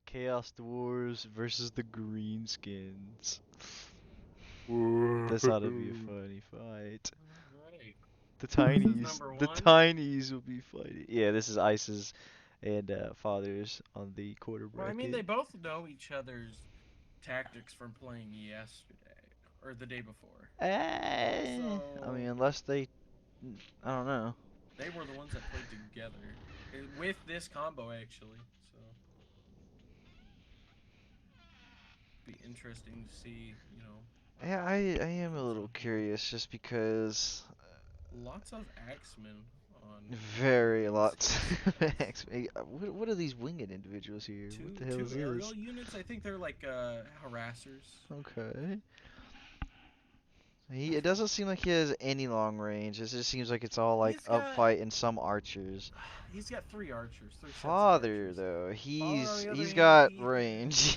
Chaos Dwarves versus the Greenskins. This ought to be a funny fight. Alright. The This is tinies, number the one. tinies will be fighting. Yeah, this is Ice's and Father's on the quarter Well, I mean, bracket. they both know each other's tactics from playing yesterday or the day before. I mean, So unless they, I don't know. they were the ones that played together with this combo actually. So be interesting to see. Yeah, I am a Goes little on here. curious just because Lots of axemen on the very lots. greenskins. What are these winged individuals here? What Two the hell two is aerial this? units. I think they're like harassers. Okay. It doesn't seem like he has any long range. It just seems like it's all like He's got upfight and some archers. he's got three archers, three sets of Father archers. though, Father, on the other he's hand, got range.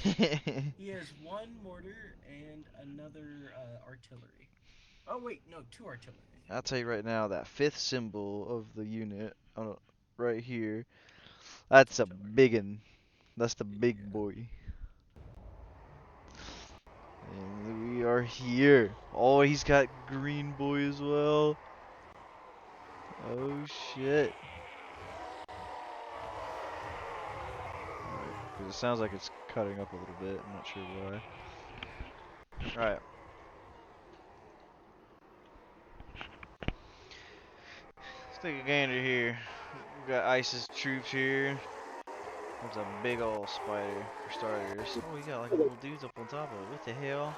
he has one mortar and another artillery. Oh wait, no, two artillery. I I'll think. tell you right now, that fifth symbol of the unit, right here, that's a Artillery. biggin. That's the big Yeah. boy. And we are here. Oh, he's got green boy as well. Oh shit. Alright, because it sounds like it's cutting up a little bit. I'm not sure why. Alright. Let's take a gander here. We got Ice's troops here. There's a big old spider for starters. Oh, we got like little dudes up on top of it. What the hell?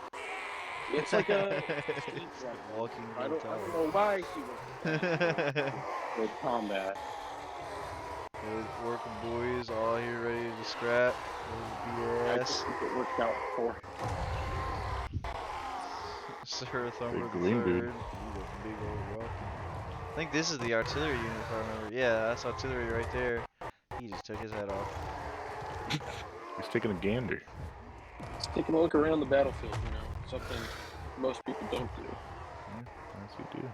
It's like a siege weapon. Walking I little don't tower. know why she was with combat. Those working boys all here ready to scrap. I just BS. think it worked out for Sir Thumber Big the green dude. Third. He's a big old rocky. I think this is the artillery unit if I remember. Yeah, that's artillery right there. He just took his head off. He's taking a gander. Just taking a look around the battlefield, something most people don't do. Yeah, yes, you do.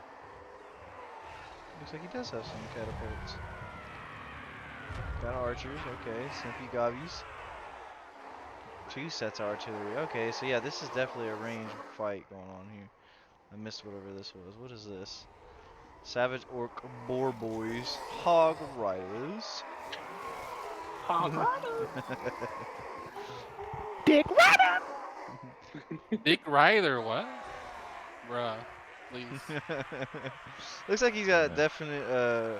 Looks like he does have some catapults. Got archers, okay. Simpy Gobbies. Two sets of artillery. Okay, so yeah, this is definitely a range fight going on here. I missed whatever this was. What is this? Savage Orc Boar Boys. Hog Riders. Dick Rider! Dick Ryder, what? Bruh, please. Looks like he's got a Yeah. definite a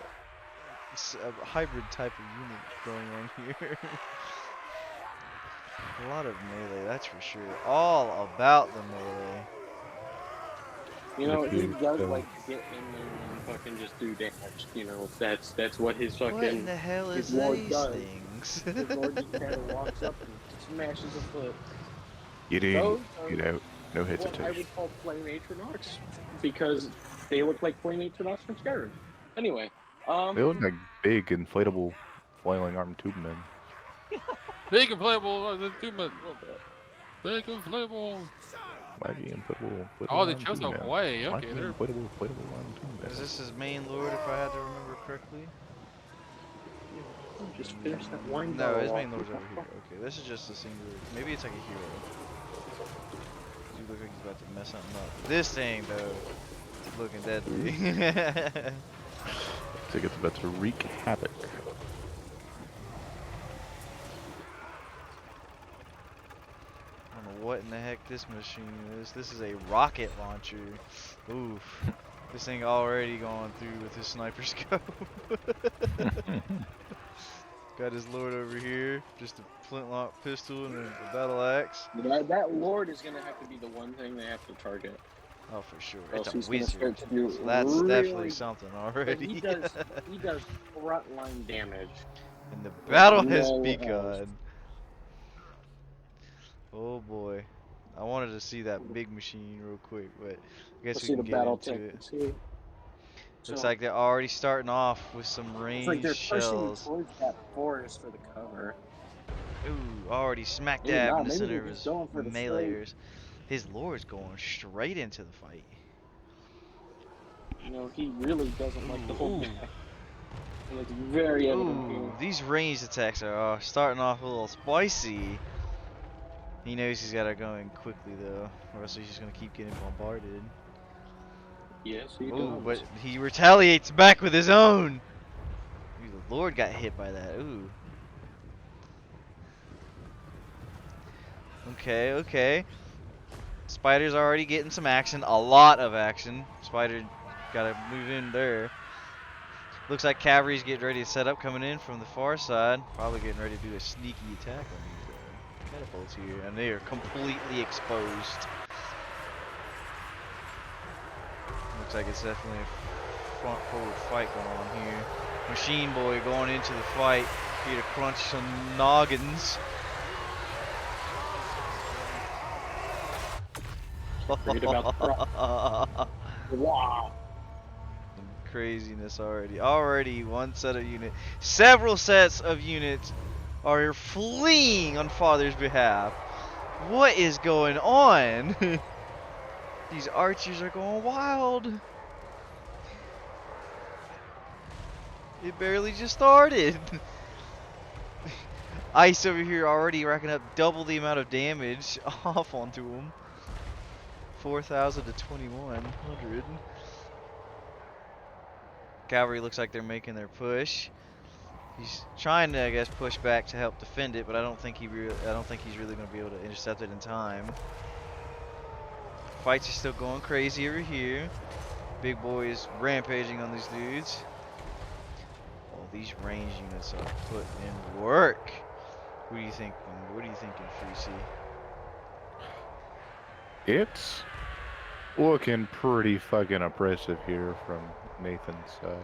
hybrid type of unit going on here. A lot of melee, that's for sure. All about the melee. He If does you, like to get in there and fucking just do damage. That's what his What in fucking the hell is his lord these does. things? His lord just kind of walks up and smashes a foot. get in, Those are get out, no what I hesitation. would call flame Atronachs because they look like flame Atronachs from Skyrim. Anyway, They look like big, inflatable, flailing armed tube men. Big inflatable, the two minutes. a little bit. Big inflatable. Mighty inflatable, Oh, they armed chose tube a men. way. Okay, Mighty they're inflatable armed tube men. Is this his main lord, if I had to remember correctly? Just finish that wine No, bottle his off. main lord's over here. Okay, this is just a singular. Maybe it's like a hero. He looks like he's about to mess something up. This thing, though, looking deadly. Looks like it's about to wreak havoc. I don't know what in the heck this machine is. This is a rocket launcher. Oof. This thing already going through with his sniper scope. Got his lord over here. Just a flintlock pistol and a battle axe. That lord is gonna have to be the one thing they have to target. Oh, for sure. Or It's else a he's gonna wizard. start to do So that's really- definitely something But already. he does frontline damage. And the battle has No begun. Oh boy. I wanted to see that big machine real quick, but I guess Let's we see can the get battle into tank. it. See. Looks So, like they're already starting off with some it's ranged like they're pushing shells. towards that forest for the cover. Ooh, already smack Maybe dab not, in the maybe center they're of just his going for the meleeers. His lord's going straight into the fight. He really doesn't like the whole Ooh. back. And it's very evident here. Ooh, these ranged attacks are starting off a little spicy. He knows he's gotta go in quickly though, or else he's just gonna keep getting bombarded. Yes, he Ooh, does. but he retaliates back with his own! Ooh, the Lord got hit by that, ooh. Okay, okay. Spider's already getting some action, a lot of action. Spider gotta move in there. Looks like cavalry's getting ready to set up, coming in from the far side. Probably getting ready to do a sneaky attack on these catapults here, and they are completely exposed. Looks like it's definitely a front forward fight going on here. Machine Boy going into the fight here to crunch some noggins. Forget about the wow. Some craziness already. Already one set of units. Several sets of units are fleeing on Father's behalf. What is going on? These archers are going wild. It barely just started. Ice over here already racking up double the amount of damage off onto him. 4,000 to 2,100. Cavalry looks like they're making their push. He's trying to, I guess, push back to help defend it, but I don't think he's really going to be able to intercept it in time. Fights are still going crazy over here. Big boy is rampaging on these dudes. Oh, these range units are putting in work. What do you think? What are you thinking, Freezy? It's looking pretty fucking oppressive here from Nathan's side.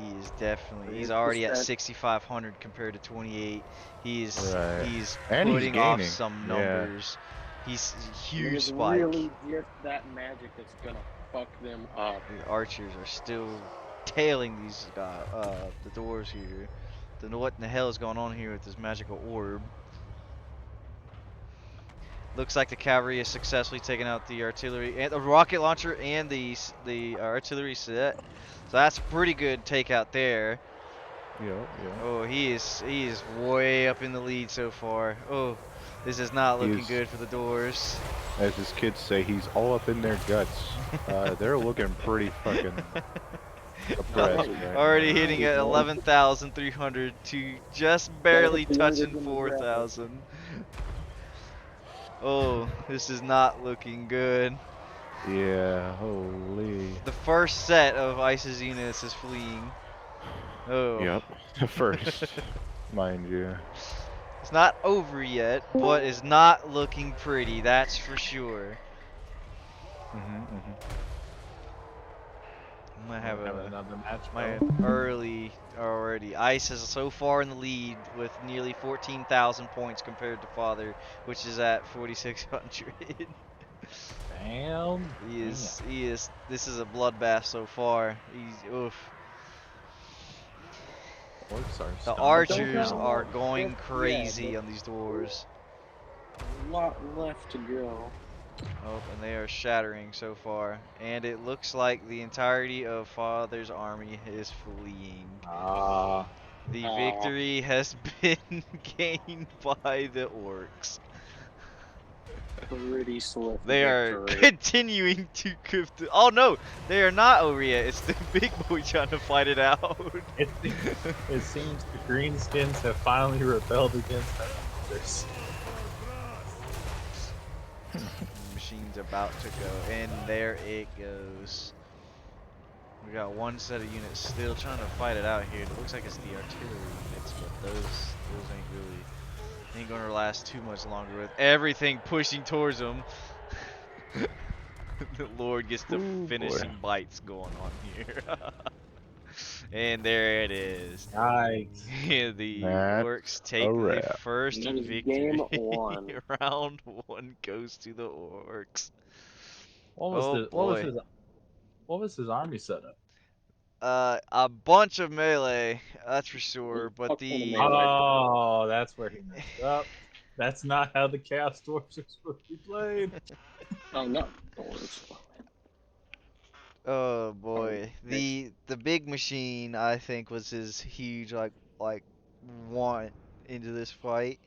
He is definitely. He's It's already just at that- 6,500 compared to 28. He's Right. he's And he's putting off gaining. some Yeah. numbers. He's And huge it's spike. really just that magic that's gonna fuck them up. The archers are still tailing these the doors here. Don't know what in the hell is going on here with this magical orb. Looks like the cavalry is successfully taking out the artillery and the rocket launcher and the artillery set. So that's a pretty good takeout there. Yeah. Oh, he is way up in the lead so far. Oh, this is not looking He's- good for the doors. As his kids say, he's all up in their guts. They're looking pretty fucking oppressed right Already now. hitting at 11,300 to just barely touching 4,000. Oh, this is not looking good. Yeah, holy. The first set of Ice's units is fleeing. Oh. Yep, the first, mind you. It's not over yet, but it's not looking pretty, that's for sure. I'm gonna have another match. my early already. Ice is so far in the lead with nearly 14,000 points compared to Father, which is at 4,600. Damn. He is. This is a bloodbath so far. He's oof. The archers are going crazy on these doors. A lot left to go. Oh, and they are shattering so far. And it looks like the entirety of Father's army is fleeing. The victory has been gained by the orcs. Pretty swift They are victory. continuing to oh no, they are not over yet. It's the big boy trying to fight it out. It seems the greenskins have finally rebelled against their masters. Machine's about to go, and there it goes. We got one set of units still trying to fight it out here. It looks like it's the artillery units, but those ain't gonna last too much longer with everything pushing towards them. The Lord gets the finishing bites going on here. And there it is. Nice. The That's orcs take a the wrap. first That is victory. game one. Round one goes to the orcs. What was Oh boy. what was his army setup? A bunch of melee, that's for sure. But Fuck full of the melee. Oh, that's where he messed up. That's not how the Chaos Dwarfs are supposed to be played. Oh no, doors. Oh Oh, boy, okay. the big machine I think was his huge like want into this fight.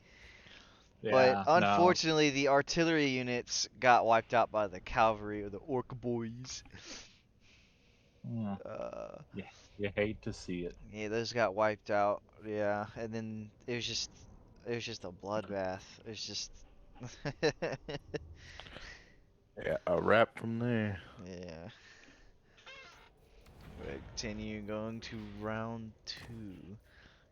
But Yeah, no. unfortunately, the artillery units got wiped out by the cavalry or the orc boys. Mm, Uh, yeah, you hate to see it. yeah, those got wiped out. Yeah, and then it was just a bloodbath. It was just Yeah, a wrap from there. yeah. Right, continue going to round two.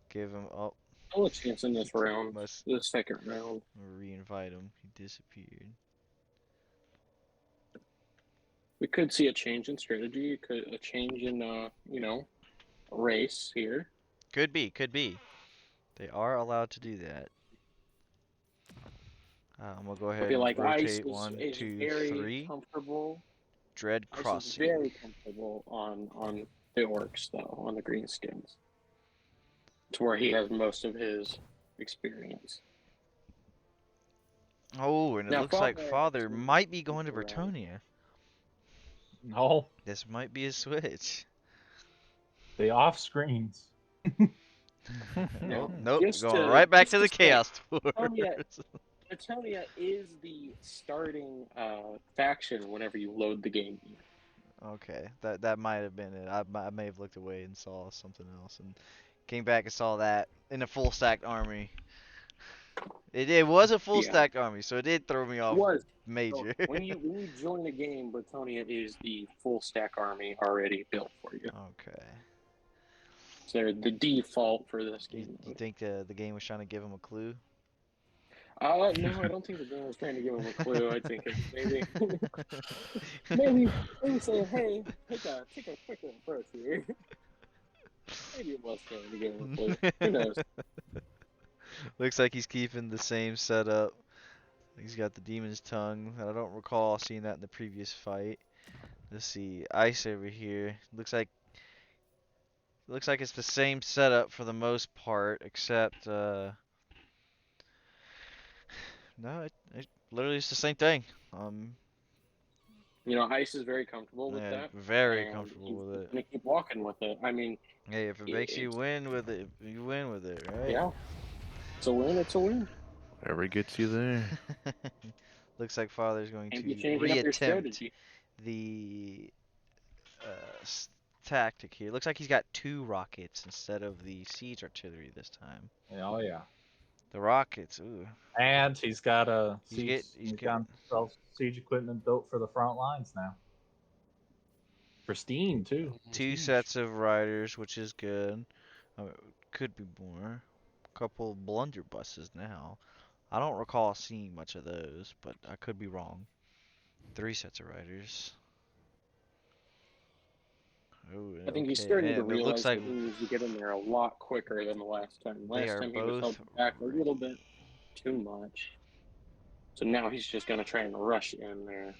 Give him up. No chance in this round, Must the second round. re-invite him. He disappeared. We could see a change in strategy. Could a change in race here. Could be, could be. They are allowed to do that. I'm gonna go I ahead feel and like Ice rotate is, one, is two, very three. comfortable. Dread Ice is crossing. very comfortable on the orcs though, on the greenskins. It's where he has most of his experience. Oh, and it Now looks like Father Father actually might be comes going to around. Bretonia. No, This might be a switch. the off screens. Oh, Now, nope. Going right back just to to the say, Chaos Tours. Bretonia is the starting faction whenever you load the game here. Okay, that might have been it. I may have looked away and saw something else, and came back and saw that in a full stacked army. It was a full Yeah, stacked army, so it did throw me it off was. So major. when you join the game, Bretonia is the full stack army already built for you. Okay. So they're the default for this You, game you mode. think the game was trying to give him a clue? No, I don't think the game was trying to give him a clue. I think it's maybe say, hey, take a quicker approach here. Maybe it was trying to give him a clue. Who knows? Looks like he's keeping the same setup. He's got the Demon's Tongue. I don't recall seeing that in the previous fight. Let's see, Ice over here. Looks like it's the same setup for the most part, except no, it literally is the same thing. Ice is very comfortable with Yeah, that, very and comfortable he's with it. going to keep walking with it. I mean, Hey, if it makes you it's win with it, you win with it, right? yeah, it's a win. It's a win. Whatever gets you there. Looks like Father's going Can't be to changing up your reattempt strategy. the tactic here. Looks like he's got two rockets instead of the siege artillery this time. Oh yeah, The rockets, ooh. and he's got a He's siege. get he's He's get got himself siege equipment built for the front lines now. Pristine too. two Prestige. sets of riders, which is good. Could be more. Couple blunderbusses now. I don't recall seeing much of those, but I could be wrong. Three sets of riders. Oh, I think he's okay, starting to and it looks realize like that he needs to get in there a lot quicker than the last time. they Last are time he was held both back a little bit too much. So now he's just going to try and rush in there.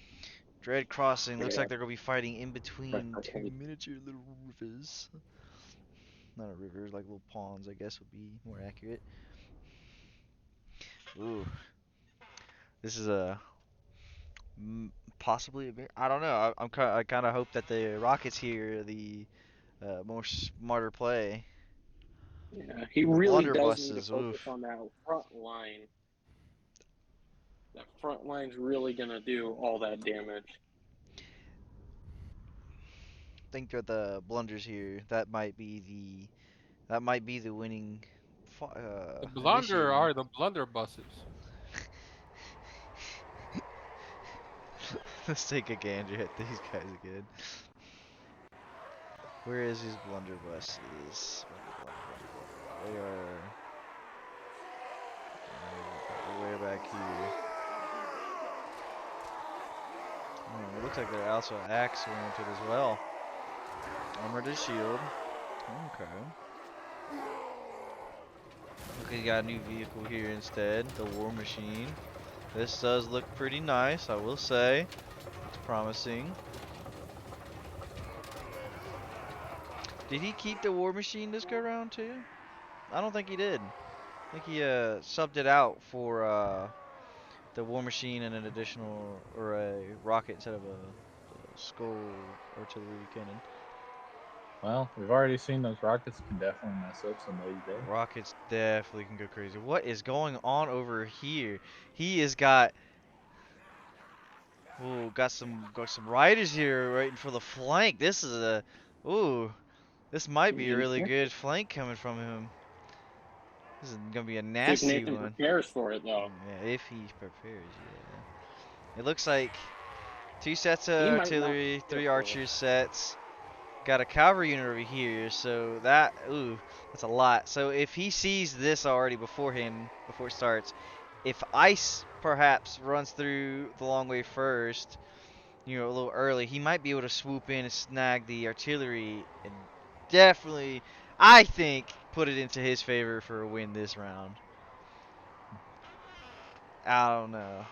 Dread Crossing. Looks Yeah. like they're gonna be fighting in between two Okay. miniature little rivers. Not a river, like little ponds, I guess would be more accurate. Ooh, this is a possibly a bit. I don't know. I kind of hope that the Rockets here are the more smarter play. Yeah, he The really does need to blunderbusses. focus Oof. on that front line. That front line's really going to do all that damage. Think that the blunders here. That might be the winning The blunder initiating. are the blunderbusses. Let's take a gander at these guys again. Where is these blunderbusses? They are way back here. Oh, it looks like they're also axe oriented as well. Armored to shield. Okay. Okay, got a new vehicle here instead, the War Machine. This does look pretty nice, I will say. It's promising. Did he keep the War Machine this go round too? I don't think he did. I think he subbed it out for the War Machine and an additional or a rocket instead of a skull artillery cannon. Well, we've already seen those rockets can definitely mess up somebody's day. Rockets definitely can go crazy. What is going on over here? He has got got some riders here right for the flank. This is a this might be a really good flank coming from him. This is gonna be a See if nasty Nathan one. prepares for it though. Yeah, if he prepares, yeah. It looks like 2 sets of He might not artillery, prepare 3 for it. archers sets. Got a cavalry unit over here, so that's a lot. So if he sees this already before it starts, if ice perhaps runs through the long way first, a little early, he might be able to swoop in and snag the artillery and definitely, I think, put it into his favor for a win this round. I don't know.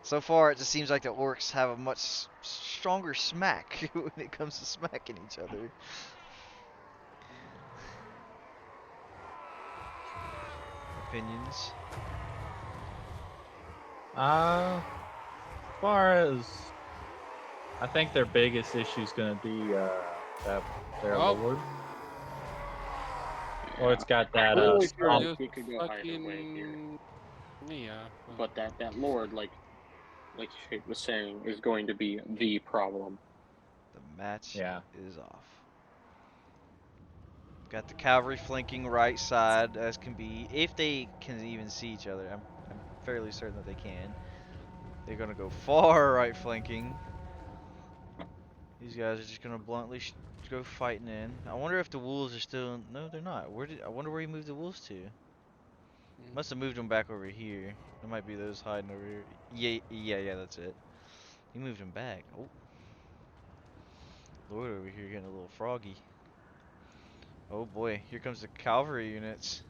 So far, it just seems like the orcs have a much stronger smack when it comes to smacking each other. Opinions? As far as I think their biggest issue is going to be that their lord. Or it's got that I really feel strong. like we could go either way here. Yeah. But that lord, like Shake was saying, is going to be the problem. The match Yeah. is off. Got the cavalry flanking right side as can be, if they can even see each other. I'm fairly certain that they can. They're gonna go far right flanking. These guys are just gonna bluntly go fighting in. I wonder if the wolves are still. No, they're not. I wonder where he moved the wolves to. Must have moved them back over here. There might be those hiding over here. Yeah, that's it. He moved them back. Oh, Lord over here getting a little froggy. Oh boy, here comes the cavalry units.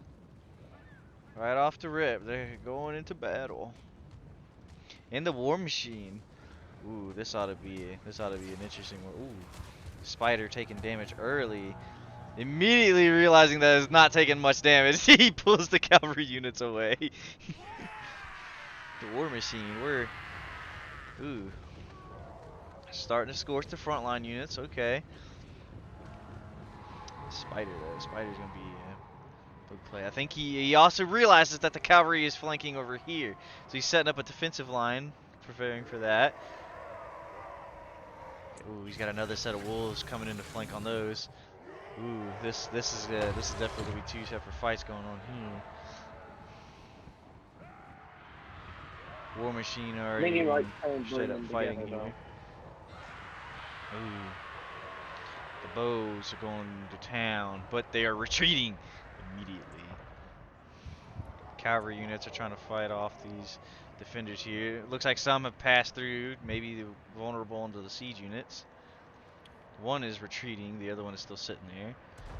Right off the rip, they're going into battle. And the war machine. Ooh, this ought to be an interesting one. Ooh, spider taking damage early. Immediately realizing that it's not taking much damage, he pulls the cavalry units away. The war machine, starting to scorch the frontline units. Okay. Spider though, spider's gonna be a big play. I think he also realizes that the cavalry is flanking over here, so he's setting up a defensive line, preparing for that. Ooh, he's got another set of wolves coming in to flank on those. Ooh, this is definitely gonna be 2 separate fights going on here. War machine already straight up fighting here. Ooh, the bows are going to town, but they are retreating immediately. Cavalry units are trying to fight off these defenders here. It looks like some have passed through, maybe vulnerable into the siege units. One is retreating, the other one is still sitting there.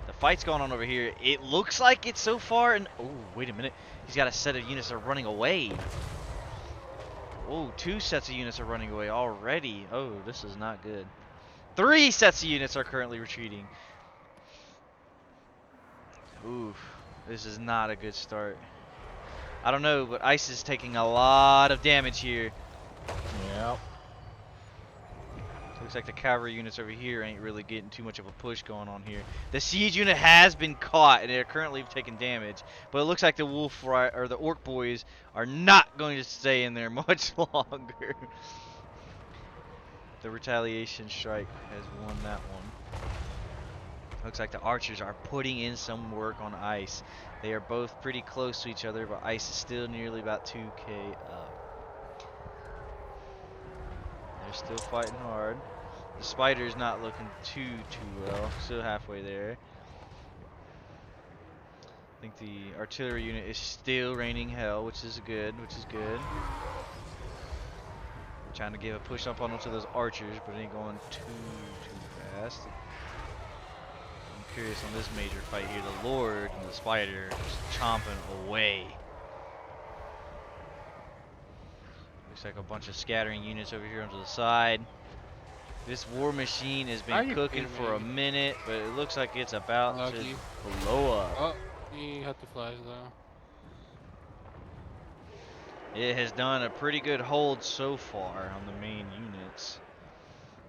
The fight's going on over here. It looks like it's so far, and oh, wait a minute. He's got a set of units that are running away. Oh, 2 sets of units are running away already. Oh, this is not good. 3 sets of units are currently retreating. Ooh, this is not a good start. I don't know, but Ice is taking a lot of damage here. Yep. Looks like the cavalry units over here ain't really getting too much of a push going on here. The siege unit has been caught and they're currently taking damage, but it looks like the the orc boys are not going to stay in there much longer. The retaliation strike has won that one. Looks like the archers are putting in some work on Ice. They are both pretty close to each other, but Ice is still nearly about 2k up. They're still fighting hard. The spider's not looking too well. Still halfway there. I think the artillery unit is still raining hell, which is good. Trying to give a push up onto those archers, but it ain't going too fast. I'm curious on this major fight here. The Lord and the spider just chomping away. Looks like a bunch of scattering units over here onto the side. This war machine has been cooking for a minute, but it looks like it's about to blow up. Oh, he had to flash though. It has done a pretty good hold so far on the main units.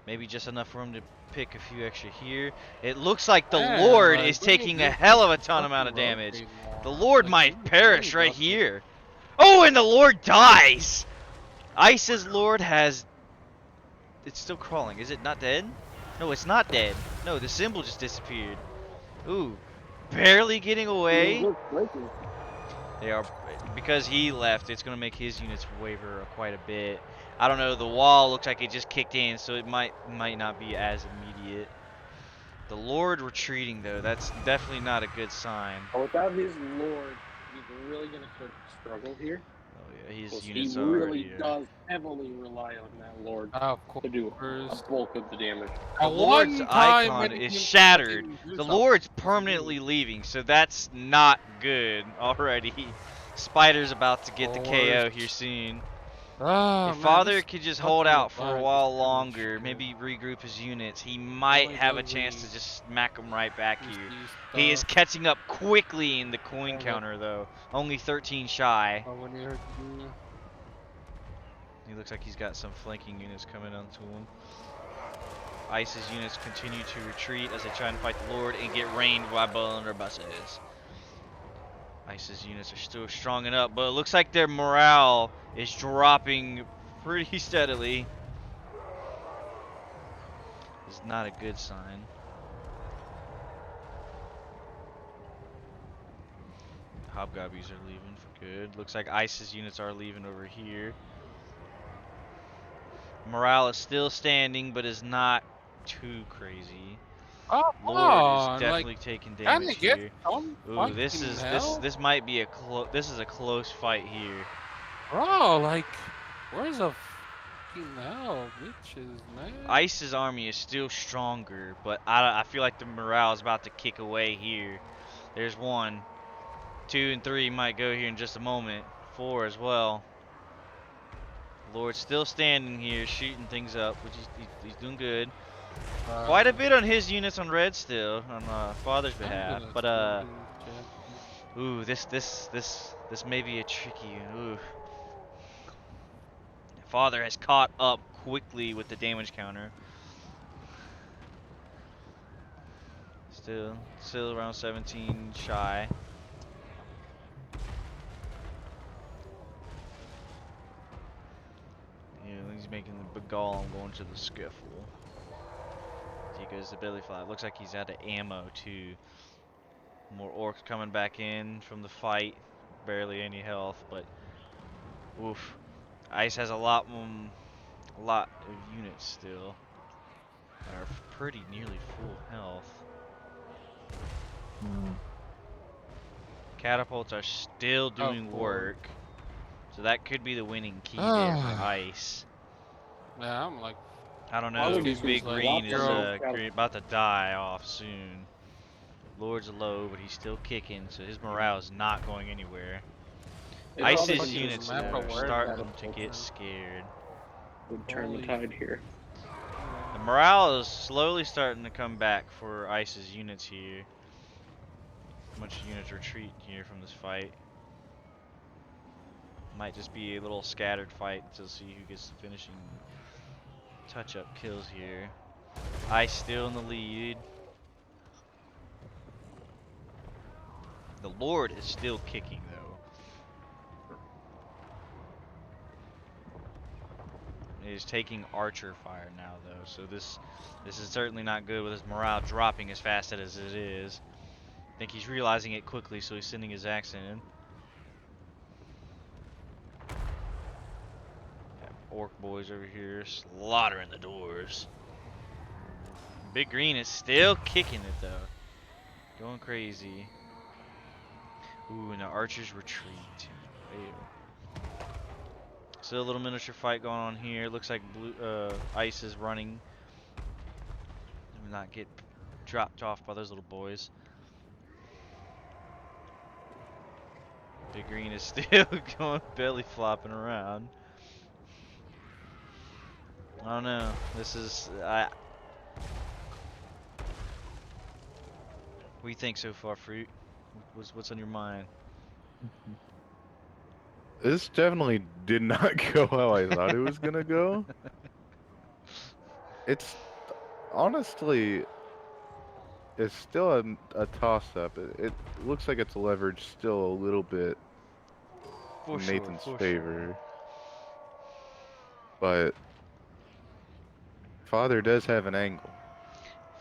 Maybe just enough room to pick a few extra here. It looks like the Man, Lord like, is we need taking a this hell of a to ton amount of fucking damage. rotate The more. Lord Like, might we perish need right us to- here. Oh, and the Lord dies! Ice's Lord has... It's still crawling. Is it not dead? No, it's not dead. No, the symbol just disappeared. Ooh. Barely getting away. They are... Because he left, it's going to make his units waver quite a bit. I don't know, the wall looks like it just kicked in, so it might not be as immediate. The Lord retreating, though, that's definitely not a good sign. Without his lord, he's really going to start to struggle here. Oh yeah, his Because he units are really already... does heavily rely on that lord Of to do a course. bulk of the damage. The At Lord's one time icon when is he can shattered. fucking do The something, Lord's it's permanently me. leaving, so that's not good already. Spider's about to get the KO here Course. soon. Ah, If man, Father this could just hold fucking out for a Leviathan is while damn longer, shit. maybe regroup his units, he might Only have a does chance to the just smack them right back here. PC He is stuff. catching up quickly in the coin Love it. counter, though. Only 13 shy. But when you heard me, He looks like he's got some flanking units coming onto him. Ice's units continue to retreat as they try and fight the Lord and get rained by blunderbusses. Ice's units are still strong enough, but it looks like their morale is dropping pretty steadily. It's not a good sign. Hobgobbies are leaving for good. Looks like Ice's units are leaving over here. Morale is still standing, but is not too crazy. oh, Lord is on, like, definitely taking can damage they get here. some Ooh, fucking hell? this might be a close fight here. Bro, like, where's the fucking hell, bitches, man? Ice's army is still stronger, but I feel like the morale is about to kick away here. There's 1, 2, and 3 might go here in just a moment. 4 as well. Lord's still standing here, shooting things up, which he's doing good. Quite a bit on his units on red still, on Father's I'm behalf. gonna But fucking check. ooh, this may be a tricky one. Ooh. Father has caught up quickly with the damage counter. Still around 17 shy. You know, he's making the big golem going to the skiffle. He goes to belly flap. Looks like he's out of ammo too. More orcs coming back in from the fight. Barely any health, but oof. Ice has a lot of units still. That are pretty nearly full health. Catapults are still doing work. So that could be the winning key there for Ice. Yeah, I'm like, I don't I know. would just Big like, Green is zero. about to die off soon. Lord's low, but he's still kicking, so his morale is not going anywhere. It's Ice's also units just map though, are aware starting that to get scared. would turn the Holy tide here. The morale is slowly starting to come back for Ice's units here. A bunch of units retreat here from this fight. Might just be a little scattered fight to see who gets the finishing touch-up kills here. Ice still in the lead. The Lord is still kicking though. He's taking archer fire now though, so this is certainly not good with his morale dropping as fast as it is. I think he's realizing it quickly, so he's sending his axe in. Orc boys over here slaughtering the dwarves. Big Green is still kicking it though. Going crazy. Ooh, and the archers retreat. Ew. Still a little miniature fight going on here. Looks like Ice is running. Do not get dropped off by those little boys. Big Green is still going belly flopping around. I don't know. This is what do you think so far, Fruit? What's on your mind? This definitely did not go how I thought it was gonna go. It's honestly, it's still a toss-up. It looks like it's leveraged still a little bit For in sure, Nathan's for sure. favor, but Father does have an angle.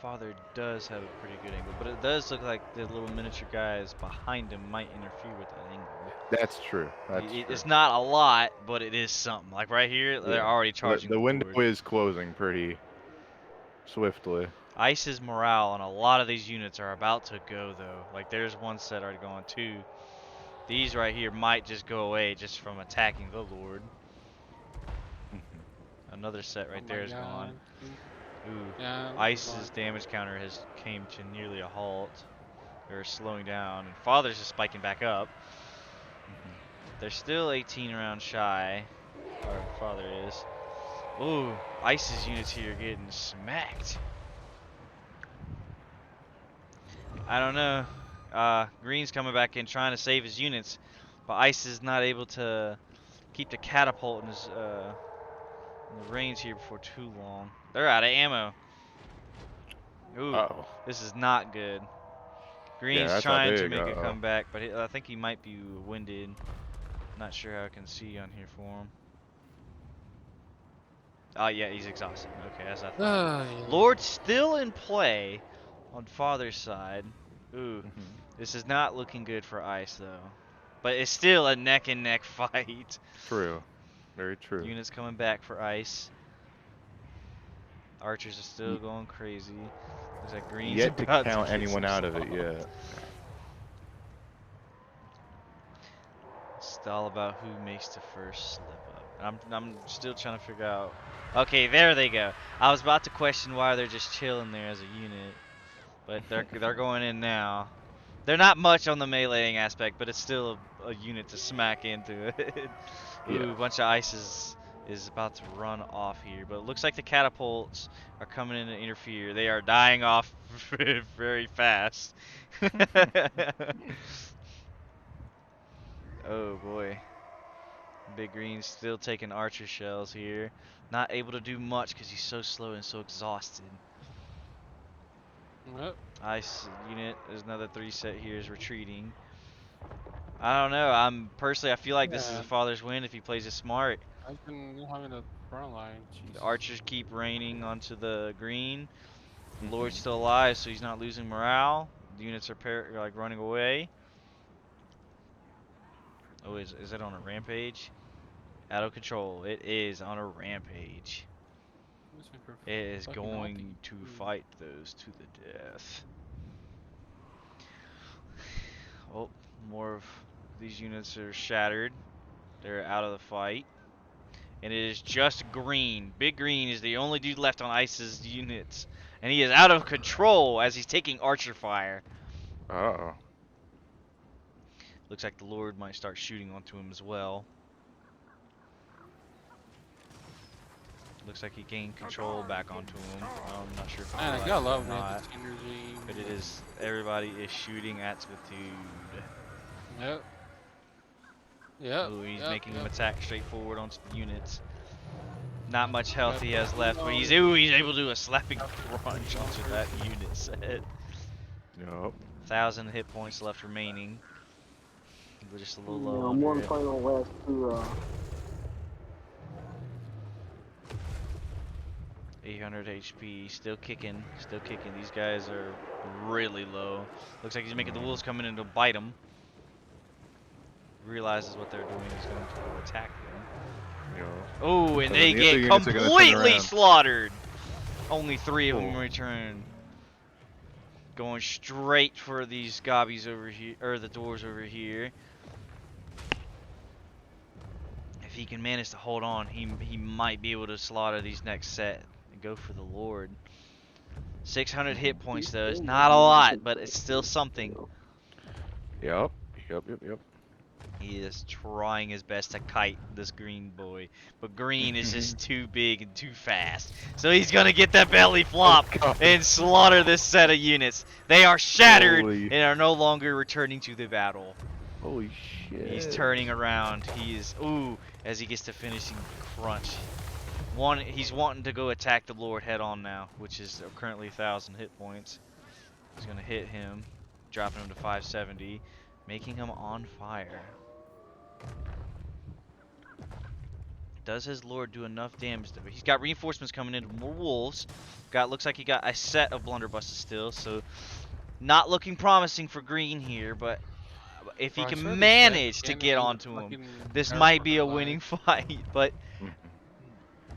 Father does have a pretty good angle, but it does look like the little miniature guys behind him might interfere with that angle. That's true. That's true. It's not a lot, but it is something. Like right here, they're Yeah. already charging The the window Lord. is closing pretty swiftly. Ice's morale on a lot of these units are about to go though. Like there's one set already going too. These right here might just go away just from attacking the Lord. Another set right Oh there my is gone. God. Ooh, Yeah. Ice's damage counter has came to nearly a halt. They're slowing down, and Father's just spiking back up. They're still 18 rounds shy. Or Father is. Ooh, Ice's units here getting smacked. I don't know. Green's coming back in trying to save his units, but Ice is not able to keep the catapult in his in the range here for too long. They're out of ammo. Ooh, Uh-oh. this is not good. Yeah, Green's that's a trying to big make a uh-oh. comeback, but I think he might be winded. Not sure how I can see on here for him. Oh yeah, he's exhausted. Okay, as I thought. Oh, yeah. Lord still in play on Father's side. Ooh, this is not looking good for Ice though. But it's still a neck and neck fight. True. Very true. Units coming back for Ice. Archers are still Ye- going crazy. Looks like Green's Yet to about count to get anyone some out of it stuff. yet. It's all about who makes the first slip up. I'm still trying to figure out. Okay, there they go. I was about to question why they're just chilling there as a unit, but they're going in now. They're not much on the meleeing aspect, but it's still a unit to smack into it. Ooh, Yeah. a bunch of ice is about to run off here, but it looks like the catapults are coming in to interfere. They are dying off very fast. Oh boy. Big Green's still taking archer shells here. Not able to do much because he's so slow and so exhausted. Yep. Ice unit, there's another 3 set here is retreating. I don't know. I feel like this is Yeah. a Father's win if he plays it smart. I've been having the front line. The Jesus. archers keep raining onto the green. The Lord's still alive, so he's not losing morale. The units are like running away. Oh, is it on a rampage? Out of control. It is on a rampage. It is Fucking going healthy. to fight those to the death. Oh, more of these units are shattered. They're out of the fight. And it is just Green. Big Green is the only dude left on Ice's units. And he is out of control as he's taking archer fire. Uh-oh. Looks like the Lord might start shooting onto him as well. Looks like he gained control back onto him. I'm not sure if Man, I it's gotta or love not. Nathan's energy. But it is, everybody is shooting at Spithude. Yep. Yep. Ooh, he's yep, making him yep. attack straight forward onto the units. Not much health he Yep. has left, but he's able to do a slapping crunch onto that unit set. Yup. 1,000 hit points left remaining. We're just a little low Yeah, under one it. final last to 800 HP, still kicking, still kicking. These guys are really low. Looks like he's making the wolves coming in to bite him. Realizes what they're doing. He's going to go attack them. Yup. Oh, and So they then the other get units are gonna turn completely around. slaughtered. Only 3 of them Cool. return. Going straight for these gobbies over here, or the doors over here. If he can manage to hold on, he might be able to slaughter these next set and go for the Lord. 600 hit points though, it's not a lot, but it's still something. Yup. Yup. He is trying his best to kite this green boy, but green is just too big and too fast. So he's gonna get that belly flop God. and slaughter this set of units. They are shattered Holy- and are no longer returning to the battle. Holy shit. He's turning around. He is, ooh, as he gets to finishing crunch. He's wanting to go attack the Lord head on now, which is currently 1,000 hit points. He's gonna hit him, dropping him to 570, making him on fire. Does his Lord do enough damage? He's got reinforcements coming in, more wolves. Looks like he got a set of blunderbusses still, so not looking promising for green here, but if he Bro, I swear can they said manage to can't get even onto him, fucking this air might be a force winning alive. fight, but Mhm.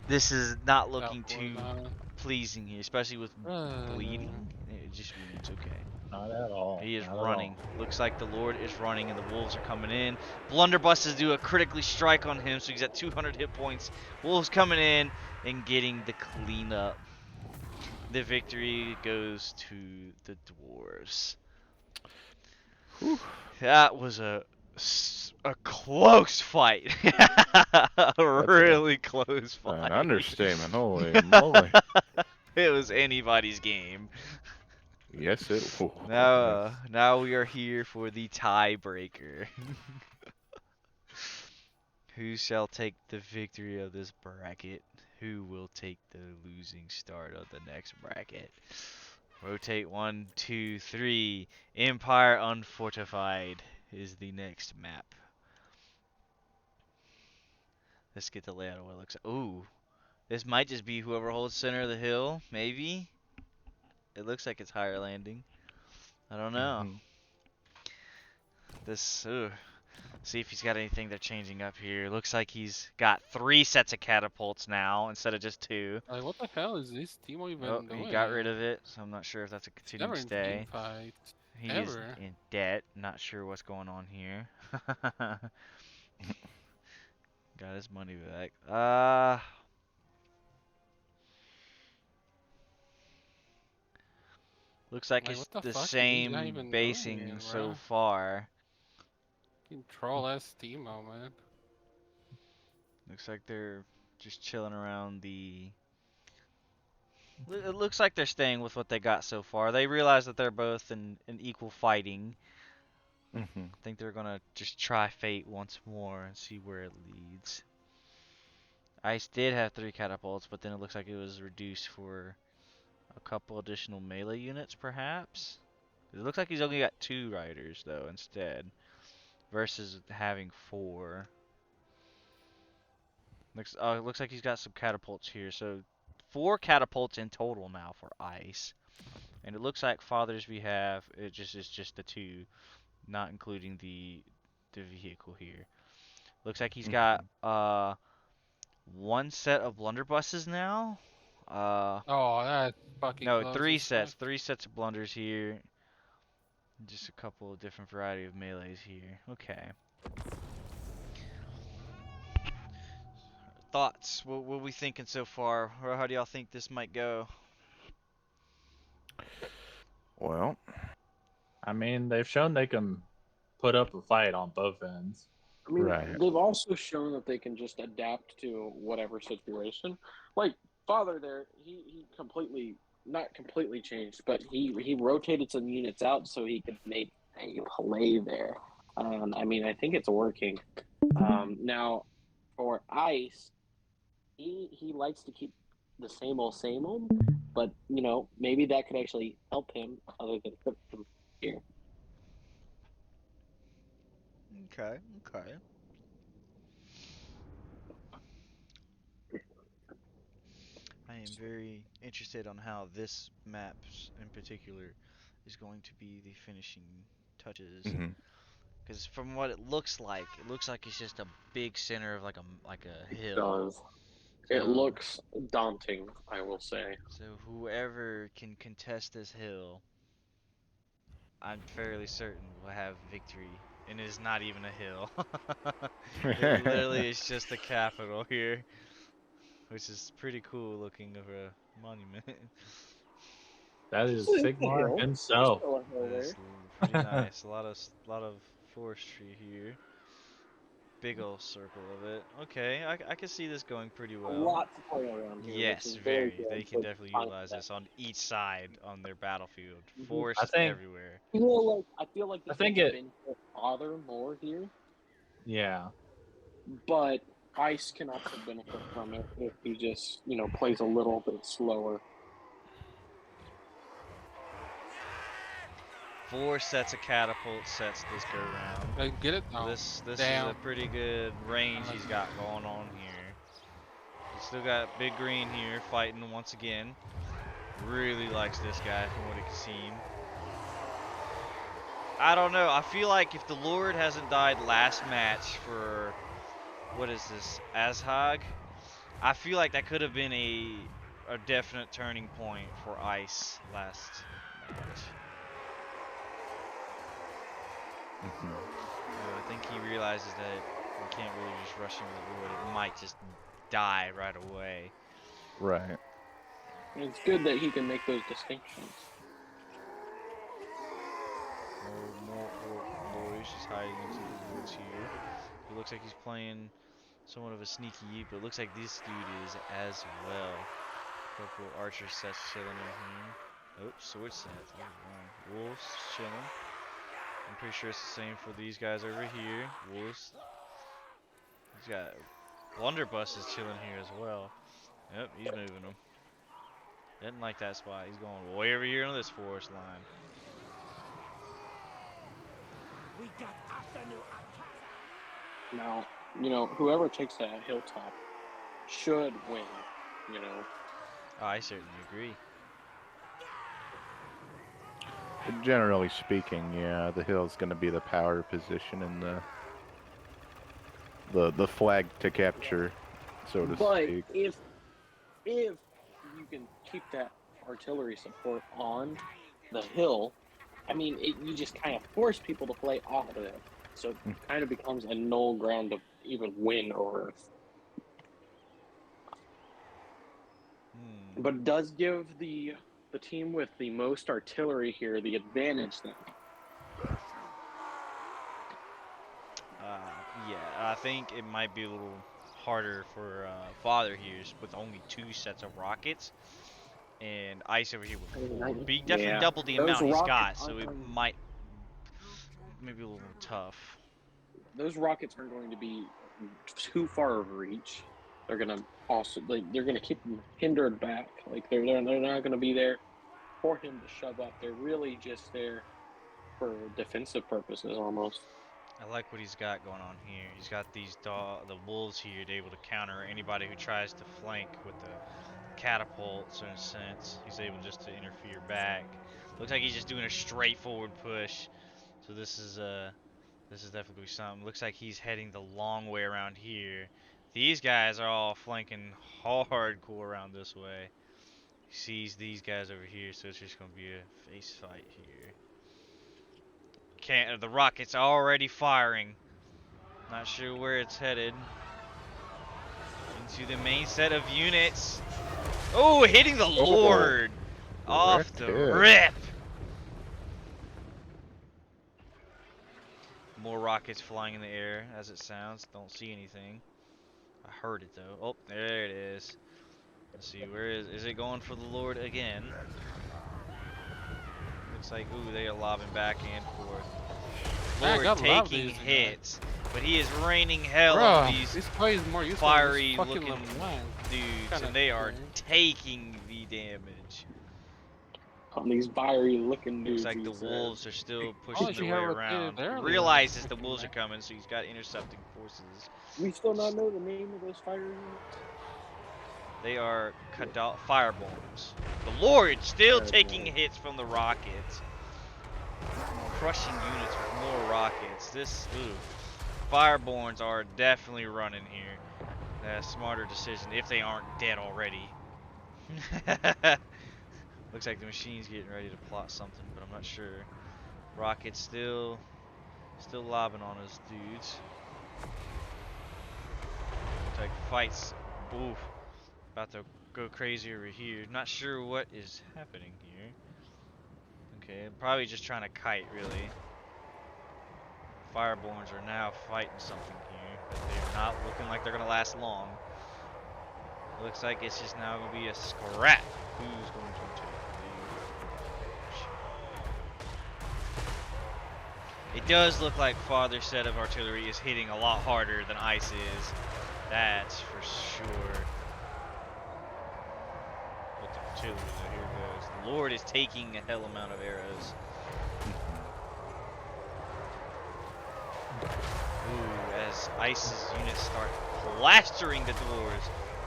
this is not Without looking too Cortana. pleasing here, especially with bleeding. It just means okay. Not at all. He is Not at running. all. Looks like the Lord is running and the wolves are coming in. Blunderbusses do a critically strike on him, so he's at 200 hit points. Wolves coming in and getting the cleanup. The victory goes to the dwarves. Whew. That was a close fight. A really close An fight. understatement. Holy moly. It was anybody's game. Yes, it. Whoa, Now we are here for the tiebreaker. Who shall take the victory of this bracket? Who will take the losing start of the next bracket? Rotate 1, 2, 3. Empire Unfortified is the next map. Let's get the layout of what it looks like. Ooh, this might just be whoever holds center of the hill, maybe? It looks like it's higher landing. I don't know. Mhm. This, see if he's got anything they're changing up here. Looks like he's got 3 sets of catapults now instead of just 2. Like, what the hell is this Timo even Oh, doing? he got rid of it, so I'm not sure if that's a He's continuing never in team stay. fights. He is Ever. in debt. Not sure what's going on here. Got his money back. Looks like Like, it's what the the fuck is he not same even doing basing it, so bro? far. Fucking troll ass Timo, man. Looks like they're just chilling around the. It looks like they're staying with what they got so far. They realize that they're both in equal fighting. Mhm. I think they're gonna just try fate once more and see where it leads. Ice did have 3 catapults, but then it looks like it was reduced for a couple additional melee units, perhaps? It looks like he's only got 2 riders, though, instead, versus having 4. It looks like he's got some catapults here, so 4 catapults in total now for Ice. And it looks like Fathers we have, it's just the 2, not including the vehicle here. Looks like he's got 1 set of blunderbusses now. Oh, that's fucking No, close 3 as fuck. sets. 3 sets of blunders here. Just a couple of different variety of melees here. Okay. Thoughts? What are we thinking so far? Or how do y'all think this might go? Well, I mean, they've shown they can put up a fight on both ends. I mean, right. they've also shown that they can just adapt to whatever situation. Like Father, there, he completely not completely changed, but he rotated some units out so he could make a play there. I mean, I think it's working. Now, for Ice, he likes to keep the same old, but you know maybe that could actually help him other than hurt him here. Okay, okay. I am very interested on how this map in particular is going to be the finishing touches. Mhm. Because from what it looks like it's just a big center of like a It hill. does. It So looks daunting, I will say. so whoever can contest this hill, I'm fairly certain will have victory. And it is not even a hill. It literally is just the capital here, which is pretty cool looking of a monument. That is It's a Sigmar hill. There's himself. still a hill That's there. pretty nice. A lot of forestry here. Big old circle of it. Okay, I can see this going pretty A well. lot to play around here, which Yes, is very very. They good can for definitely finding utilize that. this on each side on their battlefield. I Forest think everywhere. I feel like I this would think have it been for Father more here, yeah. but Ice can also benefit from it if he just, plays a little bit slower. 4 sets of catapult sets this go round. Get it? No. This is Damn. a pretty good range he's got going on here. He's still got Big Green here fighting once again. Really likes this guy from what it can seem. I don't know. I feel like if the Lord hasn't died last match for, what is this, Azhag? I feel like that could have been a definite turning point for Ice last match. I think he realizes that we can't really just rush him with the Lord. It might just die right away. Right. And it's good that he can make those distinctions. More boys just hiding into the woods here. It looks like he's playing somewhat of a sneaky, but it looks like this dude is as well. Couple archer sets chilling in here. Oh, sword set. Oh, wolves chilling. I'm pretty sure it's the same for these guys over here. Wolves. He's got Blunderbuss is chilling here as well. Yep, he's moving them. Didn't like that spot. He's going way over here on this forest line. Now, whoever takes that hilltop should win, I certainly agree. Generally speaking, yeah, the hill's going to be the power position and the flag to capture, so to But speak. if you can keep that artillery support on the hill, I mean, you just kind of force people to play off of it. So it kind of becomes a null ground to even win over. But it does give the team with the most artillery here the advantage then. Yeah, I think it might be a little harder for Father here with only 2 sets of rockets. And Ice over here with 4. But he definitely doubled the amount he's got, so it might maybe a little tough. Those rockets aren't going to be too far of reach. They're gonna also they're gonna keep him hindered back. Like they're not gonna be there for him to shove up. They're really just there for defensive purposes almost. I like what he's got going on here. He's got these the wolves here to be able to counter anybody who tries to flank with the catapults in a sense. He's able just to interfere back. Looks like he's just doing a straightforward push. So this is definitely something. Looks like he's heading the long way around here. These guys are all flanking hardcore around this way. He sees these guys over here, so it's just gonna be a face fight here. The rocket's already firing. Not sure where it's headed. Into the main set of units. Oh, hitting the Lord! Off the rip! More rockets flying in the air, as it sounds. Don't see anything. I heard it though. Oh, there it is. Let's see, where is it going for the Lord again? Looks like, ooh, they are lobbing back and forth. Lord taking hits, but he is raining hell on these fiery looking dudes, and they are taking the damage. On these fiery looking dudes. Looks like the wolves are still pushing their way around. He realizes the wolves are coming, so he's got intercepting forces. We still not know the name of those fire units? They are fireballs. The Lord still taking hits from the rockets. Crushing units with more rockets. Fireborns are definitely running here. That's a smarter decision if they aren't dead already. Looks like the machine's getting ready to plot something, but I'm not sure. Rockets still lobbing on us dudes. Looks like fights. Oof. About to go crazy over here. Not sure what is happening here. Okay, probably just trying to kite, really. Fireborns are now fighting something here, but they're not looking like they're gonna last long. Looks like it's just now gonna be a scrap. Who's going to take the It does look like Father's set of artillery is hitting a lot harder than Ice is. That's for sure. But the artillery, though, here goes. The Lord is taking a hell amount of arrows. Ooh, as Ice's units start plastering the doors,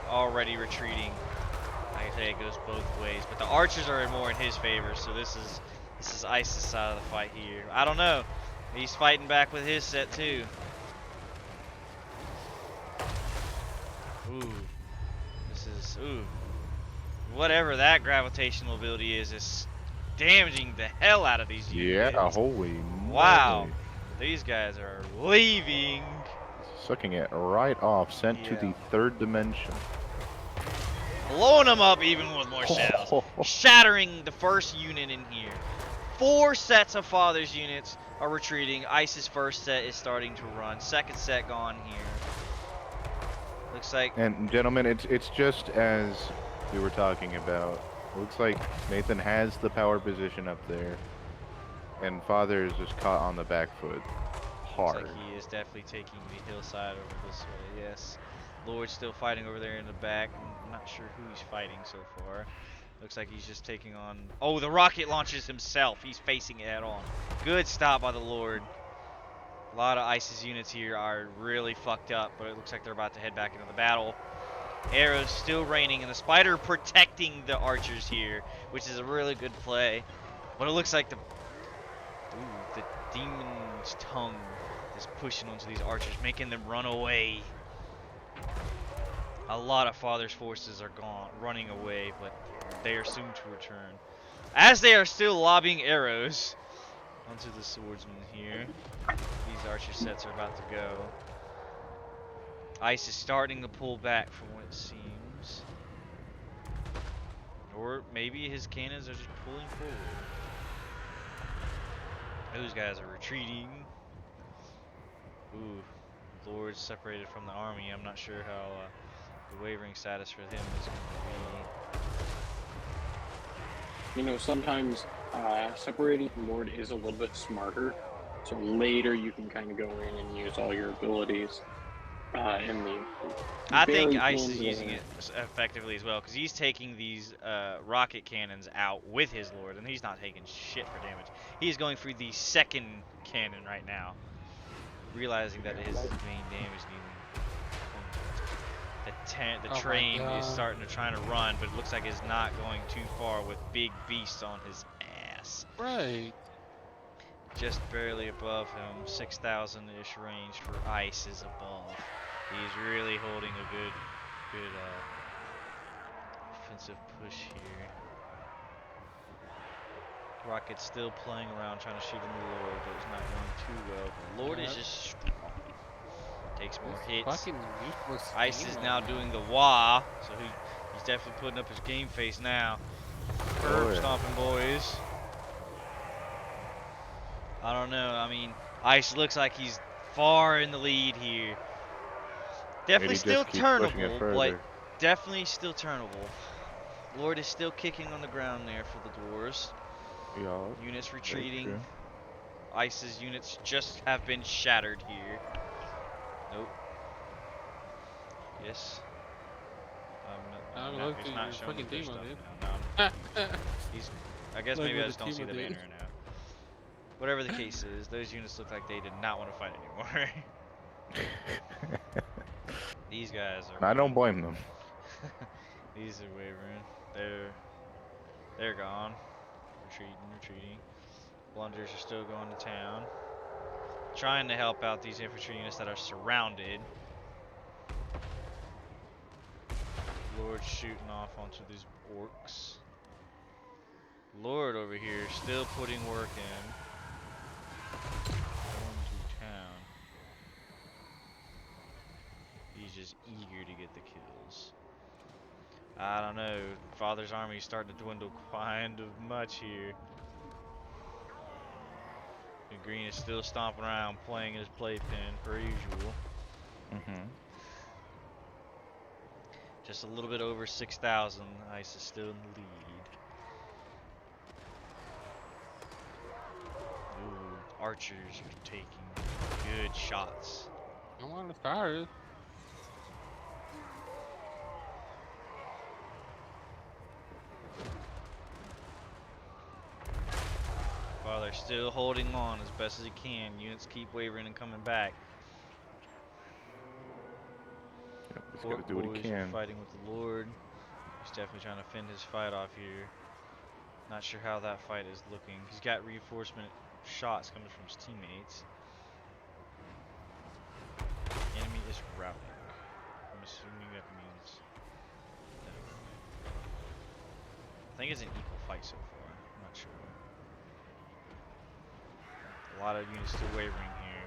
already retreating. Like I say, it goes both ways, but the archers are more in his favor, so this is Ice's side of the fight here. I don't know. He's fighting back with his set too. Ooh, this is whatever that gravitational ability is damaging the hell out of these units. Yeah, holy Wow, moly. these guys are leaving. Sucking it right off, sent to Yeah. the third dimension. Blowing them up even with more shells. Shattering the first unit in here. 4 sets of Father's units are retreating. Ice's first set is starting to run. Second set gone here. Looks like... And gentlemen, it's just as we were talking about. Looks like Nathan has the power position up there. And Father is just caught on the back foot. Hard. Looks like he is definitely taking the hillside over this way, yes. Lord's still fighting over there in the back. I'm not sure who he's fighting so far. Looks like he's just taking on... Oh, the rocket launches himself. He's facing it head on. Good stop by the Lord. A lot of Ice's units here are really fucked up, but it looks like they're about to head back into the battle. Arrows still raining, and the spider protecting the archers here, which is a really good play. But it looks like the demon's tongue is pushing onto these archers, making them run away. A lot of Father's forces are gone, running away, but they are soon to return. As they are still lobbing arrows onto the swordsman here, these archer sets are about to go. Ice is starting to pull back from what it seems. Or maybe his cannons are just pulling forward. Those guys are retreating. Ooh, Lord's separated from the army. I'm not sure how the wavering status for him is going to be. You know, sometimes separating from Lord is a little bit smarter. So later you can kind of go in and use all your abilities. I think Ice is using it effectively as well, because he's taking these rocket cannons out with his Lord, and he's not taking shit for damage. He's going for the second cannon right now, realizing that his main damage needing. The train is starting to try to run, but it looks like it's not going too far with big beasts on his ass. Right. Just barely above him, 6,000-ish range for Ice is above. He's really holding a good offensive push here. Rocket's still playing around trying to shoot in the Lord, but it's not going too well. The Lord is just strong. Takes more hits. Fucking useless Ice is game now right doing the wah, so he's definitely putting up his game face now. Curb stomping, boys. I don't know. I mean, Ice looks like he's far in the lead here. Definitely still turnable, but definitely still turnable. Lord is still kicking on the ground there for the doors. Yeah. Units retreating. Ice's units just have been shattered here. Nope. Yes. It's not showing the push stuff now. I guess maybe I just don't see the banner now. Whatever the case is, those units look like they did not want to fight anymore. These guys are... I don't blame them. These are wavering. They're gone. Retreating. Blunders are still going to town. Trying to help out these infantry units that are surrounded. Lord shooting off onto these orcs. Lord over here still putting work in. Going to town. He's just eager to get the kills. I don't know. Father's army is starting to dwindle kind of much here. The green is still stomping around, playing his playpen per usual. Just a little bit over 6,000. Ice is still in the lead. Ooh, archers are taking good shots. I'm on the stars. Father's still holding on as best as he can. Units keep wavering and coming back. Yep, he's Orc got to do what he boys are can. fighting with the Lord. He's definitely trying to fend his fight off here. Not sure how that fight is looking. He's got reinforcement shots coming from his teammates. Enemy is routing. I'm assuming that means that it will win. I think it's an equal fight so far. I'm not sure. A lot of units still wavering here.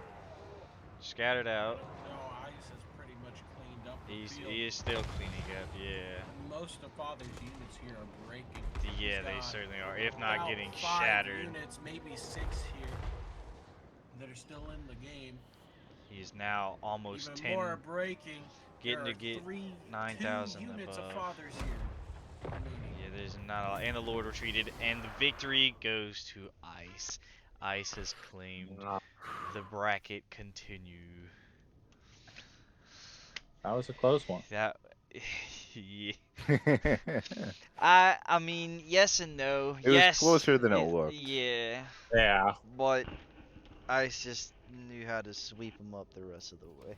Scattered out. No, Ice has pretty much cleaned up the field. He is still cleaning up, yeah. Most of Father's units here are breaking. Yeah, He's they got certainly are. If not about getting 5 shattered. units, maybe 6 here that are still in the game. He is now almost Even 10. more are breaking. Getting there to get are 2 9,000 units above. of Fathers here remaining. Yeah, there's not a lot. And the Lord retreated, and the victory goes to Ice. Ice has claimed the bracket continue. That was a close one. That, yeah. It I mean, yes and no. was Yes, closer than it looked. yeah, Yeah. but Ice just knew how to sweep him up the rest of the way.